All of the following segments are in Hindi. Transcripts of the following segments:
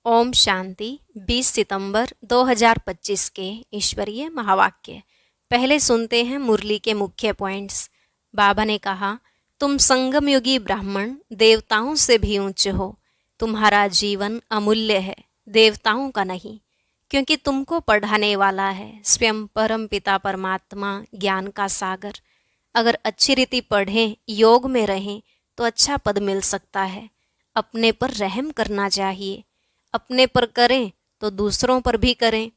ओम शांति। 20 सितंबर 2025 के ईश्वरीय महावाक्य। पहले सुनते हैं मुरली के मुख्य पॉइंट्स। बाबा ने कहा, तुम संगम युगी ब्राह्मण देवताओं से भी ऊंचे हो। तुम्हारा जीवन अमूल्य है, देवताओं का नहीं, क्योंकि तुमको पढ़ाने वाला है स्वयं परम पिता परमात्मा, ज्ञान का सागर। अगर अच्छी रीति पढ़ें, योग में रहें तो अच्छा पद मिल सकता है। अपने पर रहम करना चाहिए, अपने पर करें तो दूसरों पर भी करें।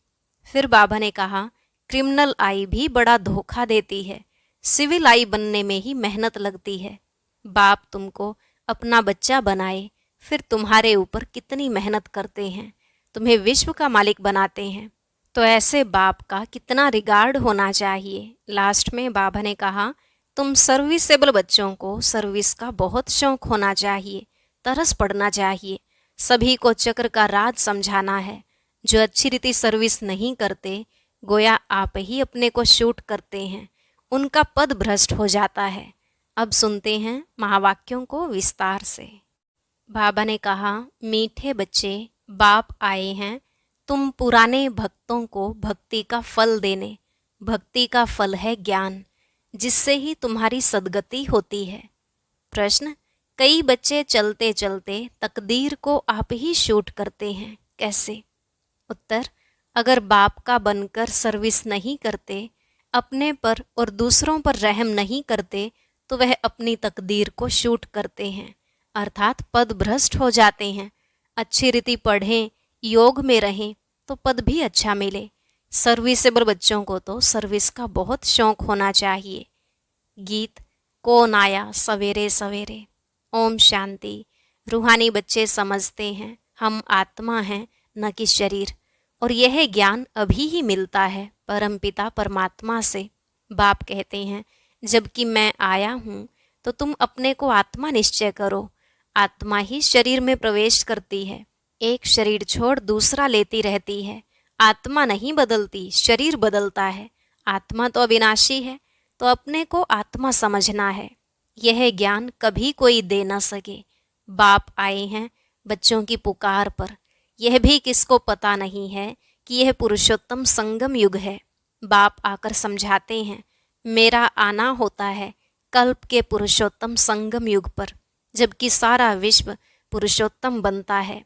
फिर बाबा ने कहा, क्रिमिनल आई भी बड़ा धोखा देती है, सिविल आई बनने में ही मेहनत लगती है। बाप तुमको अपना बच्चा बनाए, फिर तुम्हारे ऊपर कितनी मेहनत करते हैं, तुम्हें विश्व का मालिक बनाते हैं, तो ऐसे बाप का कितना रिगार्ड होना चाहिए। लास्ट में बाबा ने कहा, तुम सर्विसेबल बच्चों को सर्विस का बहुत शौक होना चाहिए, तरस पड़ना चाहिए। सभी को चक्र का राज समझाना है। जो अच्छी रीति सर्विस नहीं करते, गोया आप ही अपने को शूट करते हैं, उनका पद भ्रष्ट हो जाता है। अब सुनते हैं महावाक्यों को विस्तार से। बाबा ने कहा, मीठे बच्चे, बाप आए हैं तुम पुराने भक्तों को भक्ति का फल देने। भक्ति का फल है ज्ञान, जिससे ही तुम्हारी सद्गति होती है। प्रश्न, कई बच्चे चलते चलते तकदीर को आप ही शूट करते हैं, कैसे? उत्तर, अगर बाप का बनकर सर्विस नहीं करते, अपने पर और दूसरों पर रहम नहीं करते, तो वह अपनी तकदीर को शूट करते हैं, अर्थात पद भ्रष्ट हो जाते हैं। अच्छी रीति पढ़ें, योग में रहें तो पद भी अच्छा मिले। सर्विसेबल बच्चों को तो सर्विस का बहुत शौक होना चाहिए। गीत, कौन आया सवेरे सवेरे। ओम शांति। रूहानी बच्चे समझते हैं हम आत्मा हैं, न कि शरीर, और यह ज्ञान अभी ही मिलता है परमपिता परमात्मा से। बाप कहते हैं, जबकि मैं आया हूँ तो तुम अपने को आत्मा निश्चय करो। आत्मा ही शरीर में प्रवेश करती है, एक शरीर छोड़ दूसरा लेती रहती है। आत्मा नहीं बदलती, शरीर बदलता है। आत्मा तो अविनाशी है, तो अपने को आत्मा समझना है। यह ज्ञान कभी कोई दे न सके। बाप आए हैं बच्चों की पुकार पर। यह भी किसको पता नहीं है कि यह पुरुषोत्तम संगम युग है। बाप आकर समझाते हैं, मेरा आना होता है कल्प के पुरुषोत्तम संगम युग पर, जबकि सारा विश्व पुरुषोत्तम बनता है।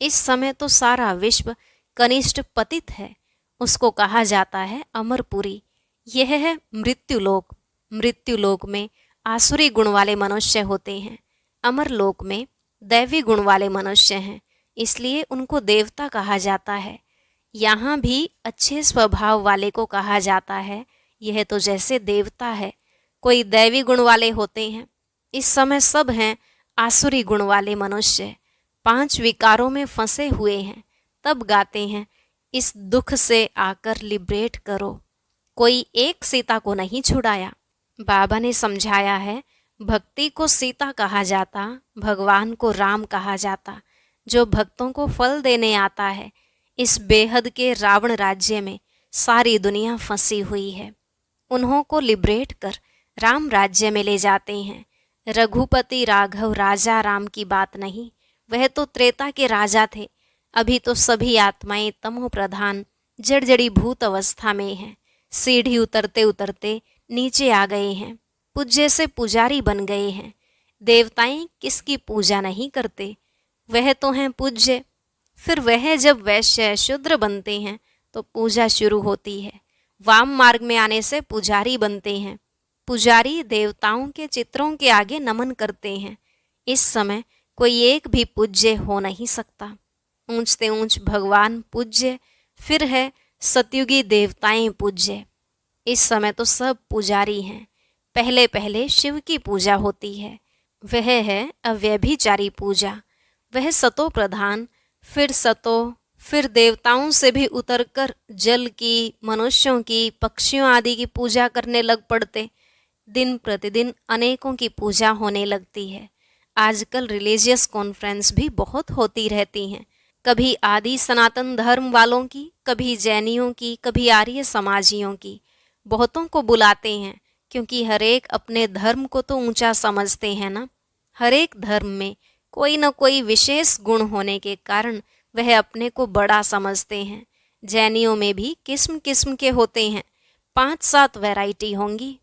इस समय तो सारा विश्व कनिष्ठ पतित है, उसको कहा जाता है अमरपुरी। यह है मृत्युलोक। मृत्युलोक में आसुरी गुण वाले मनुष्य होते हैं, अमर लोक में दैवी गुण वाले मनुष्य हैं, इसलिए उनको देवता कहा जाता है। यहाँ भी अच्छे स्वभाव वाले को कहा जाता है, यह तो जैसे देवता है। कोई दैवी गुण वाले होते हैं, इस समय सब हैं आसुरी गुण वाले मनुष्य, 5 विकारों में फंसे हुए हैं। तब गाते हैं, इस दुख से आकर लिबरेट करो। कोई एक सीता को नहीं छुड़ाया। बाबा ने समझाया है, भक्ति को सीता कहा जाता, भगवान को राम कहा जाता, जो भक्तों को फल देने आता है। इस बेहद के रावण राज्य में सारी दुनिया फंसी हुई है, उन्हों को लिबरेट कर राम राज्य में ले जाते हैं। रघुपति राघव राजा राम की बात नहीं, वह तो त्रेता के राजा थे। अभी तो सभी आत्माएं तमो प्रधान जड़जड़ी भूत अवस्था में हैं। सीढ़ी उतरते उतरते नीचे आ गए हैं, पूज्य से पुजारी बन गए हैं। देवताएं किसकी पूजा नहीं करते, वह तो हैं पूज्य। फिर वह जब वैश्य शूद्र बनते हैं तो पूजा शुरू होती है। वाम मार्ग में आने से पुजारी बनते हैं। पुजारी देवताओं के चित्रों के आगे नमन करते हैं। इस समय कोई एक भी पूज्य हो नहीं सकता। ऊंचते ऊंच भगवान पूज्य, फिर है सतयुगी देवताएं पूज्य। इस समय तो सब पुजारी हैं। पहले पहले शिव की पूजा होती है, वह है अव्यभिचारी पूजा। वह सतो प्रधान, फिर सतो, फिर देवताओं से भी उतरकर जल की, मनुष्यों की, पक्षियों आदि की पूजा करने लग पड़ते। दिन प्रतिदिन अनेकों की पूजा होने लगती है। आजकल रिलीजियस कॉन्फ्रेंस भी बहुत होती रहती हैं, कभी आदि सनातन धर्म वालों की, कभी जैनियों की, कभी आर्य समाजियों की। बहुतों को बुलाते हैं, क्योंकि हर एक अपने धर्म को तो ऊंचा समझते हैं ना। हर एक धर्म में कोई न कोई विशेष गुण होने के कारण वह अपने को बड़ा समझते हैं। जैनियों में भी किस्म किस्म के होते हैं, 5-7 वैरायटी होंगी।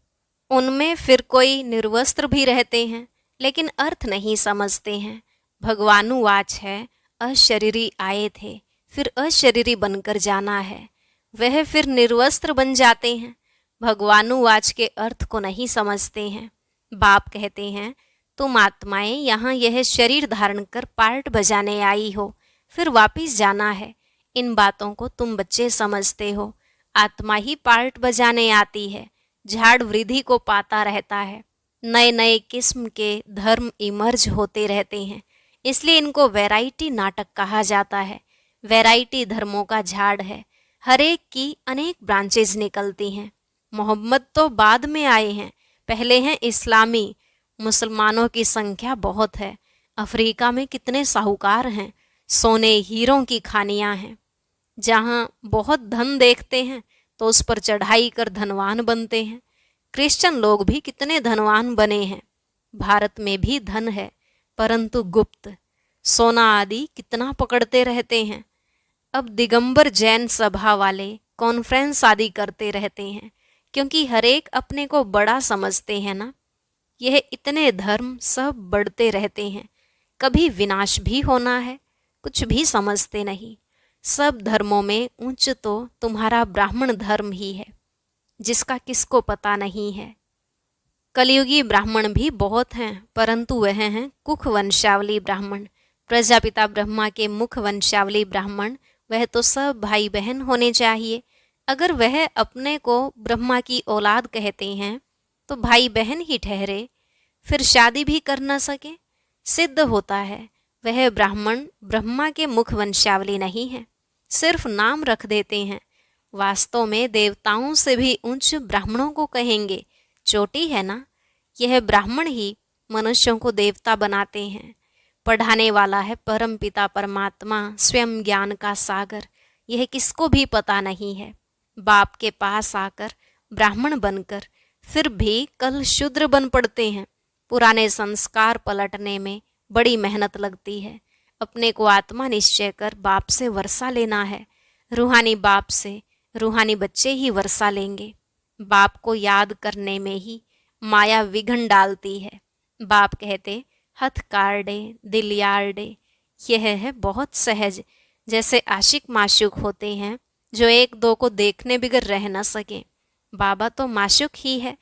उनमें फिर कोई निर्वस्त्र भी रहते हैं, लेकिन अर्थ नहीं समझते हैं। भगवानुवाच है, अशरीरी आए थे, फिर अशरीरी बनकर जाना है। वह फिर निर्वस्त्र बन जाते हैं, भगवानुवाच के अर्थ को नहीं समझते हैं। बाप कहते हैं, तुम आत्माएं यहाँ यह शरीर धारण कर पार्ट बजाने आई हो, फिर वापिस जाना है। इन बातों को तुम बच्चे समझते हो। आत्मा ही पार्ट बजाने आती है, झाड़ वृद्धि को पाता रहता है। नए नए किस्म के धर्म इमर्ज होते रहते हैं, इसलिए इनको वैरायटी नाटक कहा जाता है। वैरायटी धर्मों का झाड़ है, हर एक की अनेक ब्रांचेज निकलती हैं। मोहम्मद तो बाद में आए हैं, पहले हैं इस्लामी। मुसलमानों की संख्या बहुत है। अफ्रीका में कितने साहूकार हैं, सोने हीरों की खानियां हैं। जहाँ बहुत धन देखते हैं तो उस पर चढ़ाई कर धनवान बनते हैं। क्रिश्चियन लोग भी कितने धनवान बने हैं। भारत में भी धन है, परंतु गुप्त। सोना आदि कितना पकड़ते रहते हैं। अब दिगंबर जैन सभा वाले कॉन्फ्रेंस आदि करते रहते हैं, क्योंकि हर एक अपने को बड़ा समझते हैं ना। यह इतने धर्म सब बढ़ते रहते हैं, कभी विनाश भी होना है, कुछ भी समझते नहीं। सब धर्मों में ऊंच तो तुम्हारा ब्राह्मण धर्म ही है, जिसका किसको पता नहीं है। कलयुगी ब्राह्मण भी बहुत हैं, परंतु वह हैं कुख वंशावली ब्राह्मण। प्रजापिता ब्रह्मा के मुख वंशावली ब्राह्मण, वह तो सब भाई बहन होने चाहिए। अगर वह अपने को ब्रह्मा की औलाद कहते हैं तो भाई बहन ही ठहरे, फिर शादी भी कर न सके। सिद्ध होता है वह ब्राह्मण ब्रह्मा के मुख वंशावली नहीं है, सिर्फ नाम रख देते हैं। वास्तव में देवताओं से भी उच्च ब्राह्मणों को कहेंगे, चोटी है ना। यह ब्राह्मण ही मनुष्यों को देवता बनाते हैं। पढ़ाने वाला है परम पिता परमात्मा, स्वयं ज्ञान का सागर। यह किसको भी पता नहीं है। बाप के पास आकर ब्राह्मण बनकर फिर भी कल शूद्र बन पड़ते हैं। पुराने संस्कार पलटने में बड़ी मेहनत लगती है। अपने को आत्मा निश्चय कर बाप से वर्षा लेना है। रूहानी बाप से रूहानी बच्चे ही वर्षा लेंगे। बाप को याद करने में ही माया विघन डालती है। बाप कहते, हथ कार्डे दिल यार्डे। यह है बहुत सहज, जैसे आशिक माशूक होते हैं जो एक दो को देखने बिगर रह न सके। बाबा तो माशूक ही है।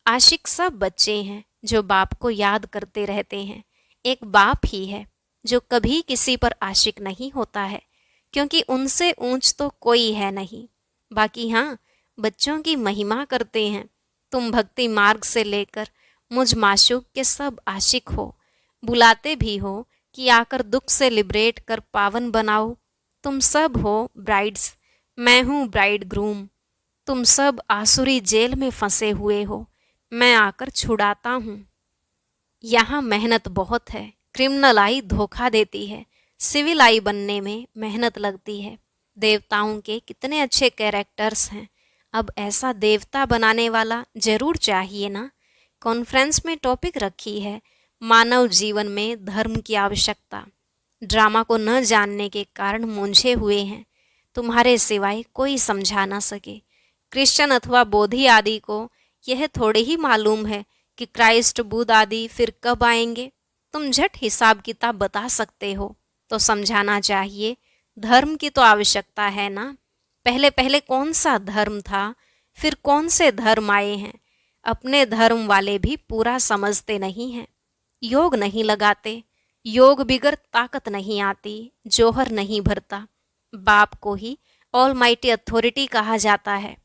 आशिक सब बच्चे हैं जो बाप को याद करते रहते हैं। एक बाप ही है जो कभी किसी पर आशिक नहीं होता है, क्योंकि उनसे ऊंच तो कोई है नहीं। बाकी हाँ, बच्चों की महिमा करते हैं। तुम भक्ति मार्ग से लेकर मुझ माशूक के सब आशिक हो। बुलाते भी हो कि आकर दुख से लिबरेट कर पावन बनाओ। तुम सब हो ब्राइड्स, मैं हूँ ब्राइड ग्रूम। तुम सब आसुरी जेल में फंसे हुए हो, मैं आकर छुड़ाता हूँ। यहाँ मेहनत बहुत है। क्रिमिनल आई धोखा देती है, सिविल आई बनने में मेहनत लगती है। देवताओं के कितने अच्छे कैरेक्टर्स हैं। अब ऐसा देवता बनाने वाला जरूर चाहिए ना। कॉन्फ्रेंस में टॉपिक रखी है, मानव जीवन में धर्म की आवश्यकता। ड्रामा को न जानने के कारण मूंझे हुए हैं, तुम्हारे सिवाय कोई समझा ना सके। क्रिश्चियन अथवा बोधि आदि को यह थोड़े ही मालूम है कि क्राइस्ट बुद्ध आदि फिर कब आएंगे। तुम झट हिसाब किताब बता सकते हो तो समझाना चाहिए। धर्म की तो आवश्यकता है ना। पहले पहले कौन सा धर्म था, फिर कौन से धर्म आए हैं। अपने धर्म वाले भी पूरा समझते नहीं हैं। योग नहीं लगाते, योग बिगर ताकत नहीं आती, जोहर नहीं भरता। बाप को ही ऑल माइटी अथॉरिटी कहा जाता है।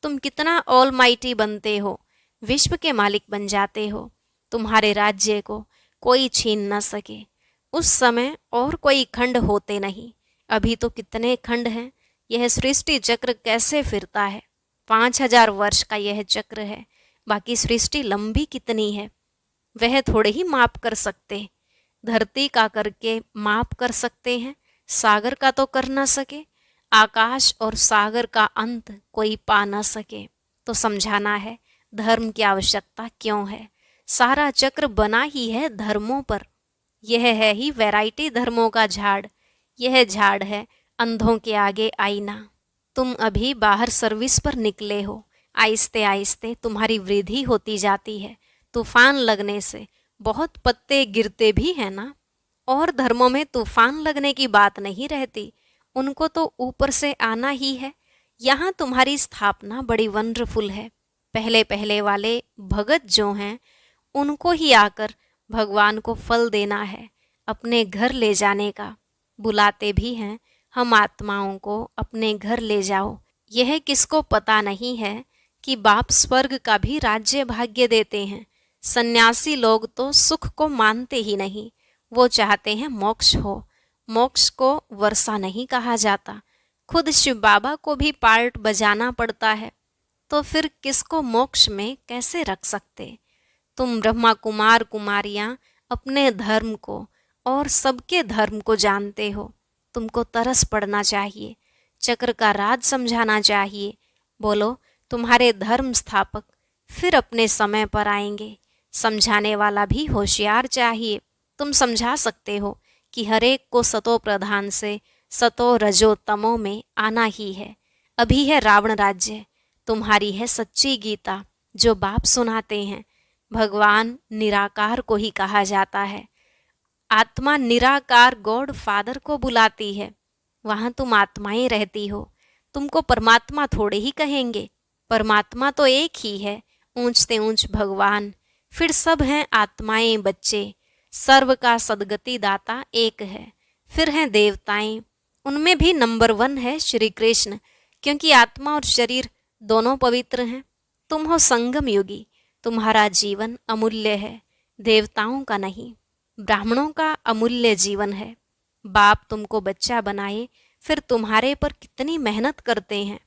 तुम कितना ऑल माइटी बनते हो, विश्व के मालिक बन जाते हो। तुम्हारे राज्य को कोई छीन न सके। उस समय और कोई खंड होते नहीं, अभी तो कितने खंड हैं। यह सृष्टि चक्र कैसे फिरता है। 5000 वर्ष का यह चक्र है, बाकी सृष्टि लंबी कितनी है वह थोड़े ही माप कर सकते। धरती का करके माप कर सकते हैं, सागर का तो कर ना सके। आकाश और सागर का अंत कोई पा ना सके। तो समझाना है धर्म की आवश्यकता क्यों है। सारा चक्र बना ही है धर्मों पर। यह है ही वैरायटी धर्मों का झाड़। यह झाड़ है अंधों के आगे आईना। तुम अभी बाहर सर्विस पर निकले हो, आहिस्ते आहिस्ते तुम्हारी वृद्धि होती जाती है। तूफान लगने से बहुत पत्ते गिरते भी हैं ना। और धर्मों में तूफान लगने की बात नहीं रहती, उनको तो ऊपर से आना ही है। यहाँ तुम्हारी स्थापना बड़ी वंडरफुल है। पहले पहले वाले भगत जो हैं उनको ही आकर भगवान को फल देना है, अपने घर ले जाने का। बुलाते भी हैं, हम आत्माओं को अपने घर ले जाओ। यह किसको पता नहीं है कि बाप स्वर्ग का भी राज्य भाग्य देते हैं। सन्यासी लोग तो सुख को मानते ही नहीं, वो चाहते हैं मोक्ष हो। मोक्ष को वर्षा नहीं कहा जाता, खुद शिव बाबा को भी पार्ट बजाना पड़ता है, तो फिर किसको मोक्ष में कैसे रख सकते। तुम ब्रह्मा कुमार कुमारियां अपने धर्म को और सबके धर्म को जानते हो। तुमको तरस पड़ना चाहिए, चक्र का राज समझाना चाहिए। बोलो, तुम्हारे धर्म स्थापक फिर अपने समय पर आएंगे। समझाने वाला भी होशियार चाहिए। तुम समझा सकते हो कि हरेक को सतो प्रधान से सतो रजो तमो में आना ही है। अभी है रावण राज्य, तुम्हारी है सच्ची गीता जो बाप सुनाते हैं। भगवान निराकार को ही कहा जाता है। आत्मा निराकार गॉड फादर को बुलाती है। वहां तुम आत्माएं रहती हो, तुमको परमात्मा थोड़े ही कहेंगे। परमात्मा तो एक ही है, ऊंचते ऊंच भगवान। फिर सब हैं आत्माएं बच्चे। सर्व का सदगति दाता एक है। फिर हैं देवताएं, उनमें भी नंबर 1 है श्री कृष्ण, क्योंकि आत्मा और शरीर दोनों पवित्र हैं। तुम हो संगम युगी, तुम्हारा जीवन अमूल्य है, देवताओं का नहीं। ब्राह्मणों का अमूल्य जीवन है। बाप तुमको बच्चा बनाए, फिर तुम्हारे पर कितनी मेहनत करते हैं।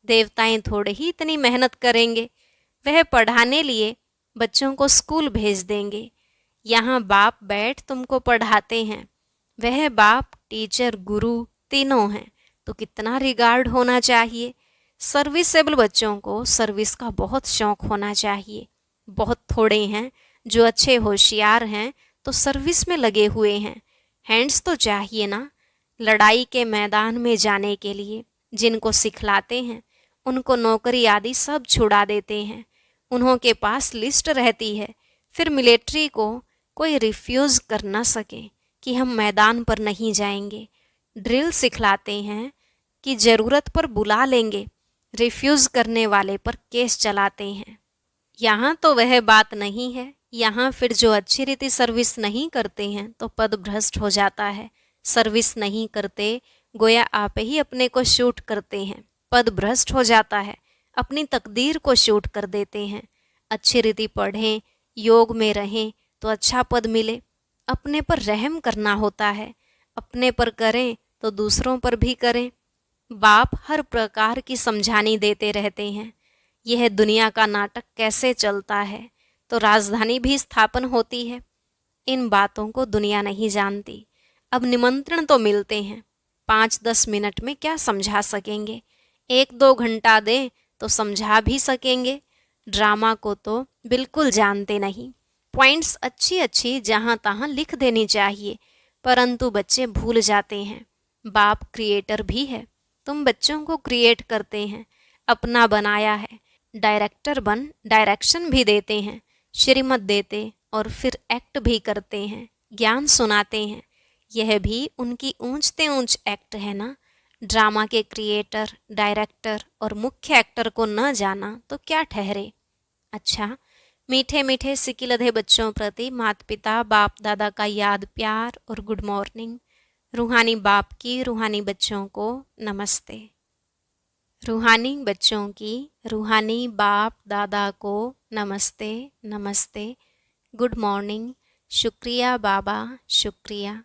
देवताएं थोड़े ही इतनी मेहनत करेंगे। वह पढ़ाने लिए बच्चों को स्कूल भेज देंगे। यहाँ बाप बैठ तुमको पढ़ाते हैं। वह बाप टीचर गुरु तीनों हैं, तो कितना रिगार्ड होना चाहिए। सर्विसेबल बच्चों को सर्विस का बहुत शौक होना चाहिए। बहुत थोड़े हैं जो अच्छे होशियार हैं तो सर्विस में लगे हुए हैं। हैंड्स तो चाहिए ना लड़ाई के मैदान में जाने के लिए। जिनको सिखलाते हैं उनको नौकरी आदि सब छुड़ा देते हैं। उन्हों के पास लिस्ट रहती है। फिर मिलिट्री को कोई रिफ्यूज़ कर ना सके कि हम मैदान पर नहीं जाएंगे। ड्रिल सिखलाते हैं कि ज़रूरत पर बुला लेंगे, रिफ्यूज़ करने वाले पर केस चलाते हैं। यहाँ तो वह बात नहीं है। यहाँ फिर जो अच्छी रीति सर्विस नहीं करते हैं तो पद भ्रष्ट हो जाता है। सर्विस नहीं करते गोया आप ही अपने को शूट करते हैं, पद भ्रष्ट हो जाता है। अपनी तकदीर को शूट कर देते हैं। अच्छी रीति पढ़ें, योग में रहें तो अच्छा पद मिले। अपने पर रहम करना होता है, अपने पर करें तो दूसरों पर भी करें। बाप हर प्रकार की समझानी देते रहते हैं। यह दुनिया का नाटक कैसे चलता है, तो राजधानी भी स्थापन होती है। इन बातों को दुनिया नहीं जानती। अब निमंत्रण तो मिलते हैं, 5-10 मिनट में क्या समझा सकेंगे। 1-2 घंटा दें तो समझा भी सकेंगे। ड्रामा को तो बिल्कुल जानते नहीं। पॉइंट्स अच्छी अच्छी जहाँ तहाँ लिख देनी चाहिए, परंतु बच्चे भूल जाते हैं। बाप क्रिएटर भी है, तुम बच्चों को क्रिएट करते हैं, अपना बनाया है। डायरेक्टर बन डायरेक्शन भी देते हैं, श्रीमत देते और फिर एक्ट भी करते हैं, ज्ञान सुनाते हैं। यह भी उनकी ऊंचते ऊंच एक्ट है ना। ड्रामा के क्रिएटर, डायरेक्टर और मुख्य एक्टर को न जाना तो क्या ठहरे। अच्छा, मीठे मीठे सिकिलधे बच्चों प्रति माता पिता बाप दादा का याद प्यार और गुड मॉर्निंग। रूहानी बाप की रूहानी बच्चों को नमस्ते। रूहानी बच्चों की रूहानी बाप दादा को नमस्ते नमस्ते, गुड मॉर्निंग, शुक्रिया बाबा शुक्रिया।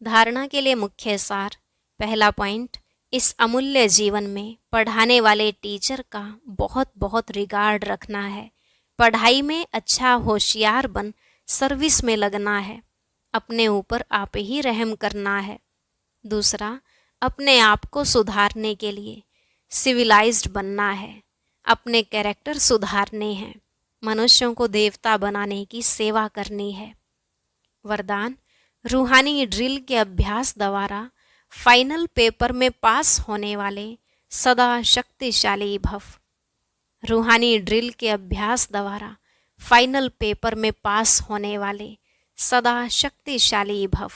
धारणा के लिए मुख्य सार। पहला पॉइंट, इस अमूल्य जीवन में पढ़ाने वाले टीचर का बहुत बहुत रिगार्ड रखना है। पढ़ाई में अच्छा होशियार बन सर्विस में लगना है। अपने ऊपर आप ही रहम करना है। दूसरा, अपने आप को सुधारने के लिए सिविलाइज्ड बनना है। अपने कैरेक्टर सुधारने हैं। मनुष्यों को देवता बनाने की सेवा करनी है। वरदान, रूहानी ड्रिल के अभ्यास द्वारा फाइनल पेपर में पास होने वाले सदा शक्तिशाली भव। रूहानी ड्रिल के अभ्यास द्वारा फाइनल पेपर में पास होने वाले सदा शक्तिशाली भव।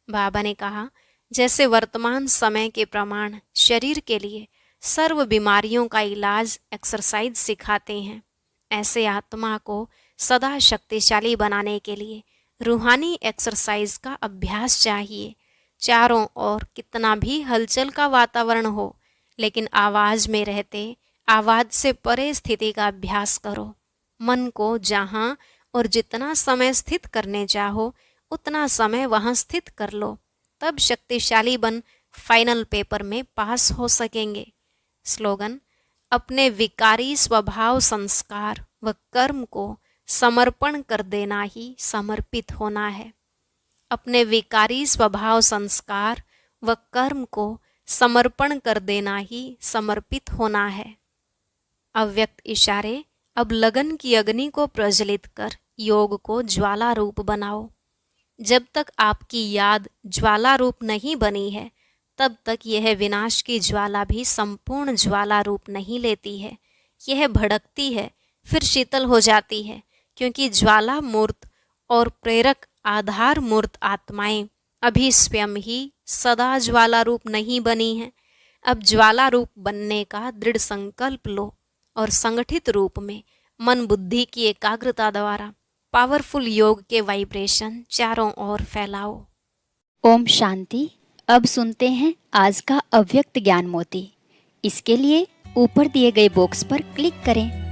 बाबा ने कहा, जैसे वर्तमान समय के प्रमाण शरीर के लिए सर्व बीमारियों का इलाज एक्सरसाइज सिखाते हैं, ऐसे आत्मा को सदा शक्तिशाली बनाने के लिए रूहानी एक्सरसाइज का अभ्यास चाहिए। चारों ओर कितना भी हलचल का वातावरण हो, लेकिन आवाज में रहते आवाज से परे स्थिति का अभ्यास करो। मन को जहाँ और जितना समय स्थित करने चाहो उतना समय वहाँ स्थित कर लो, तब शक्तिशाली बन फाइनल पेपर में पास हो सकेंगे। स्लोगन: अपने विकारी स्वभाव, संस्कार व कर्म को समर्पण कर देना ही समर्पित होना है। अपने विकारी स्वभाव, संस्कार व कर्म को समर्पण कर देना ही समर्पित होना है। अव्यक्त इशारे: अब लगन की अग्नि को प्रज्वलित कर योग को ज्वाला रूप बनाओ। जब तक आपकी याद ज्वाला रूप नहीं बनी है, तब तक यह विनाश की ज्वाला भी संपूर्ण ज्वाला रूप नहीं लेती है। यह भड़कती है, फिर शीतल हो जाती है, क्योंकि ज्वाला मूर्त और प्रेरक आधार मूर्त आत्माएं अभी स्वयं ही सदा ज्वाला रूप नहीं बनी हैं। अब ज्वाला रूप बनने का दृढ़ संकल्प लो और संगठित रूप में मन बुद्धि की एकाग्रता द्वारा पावरफुल योग के वाइब्रेशन चारों ओर फैलाओ। ओम शांति। अब सुनते हैं आज का अव्यक्त ज्ञान मोती। इसके लिए ऊपर दिए गए बॉक्स पर क्लिक करें।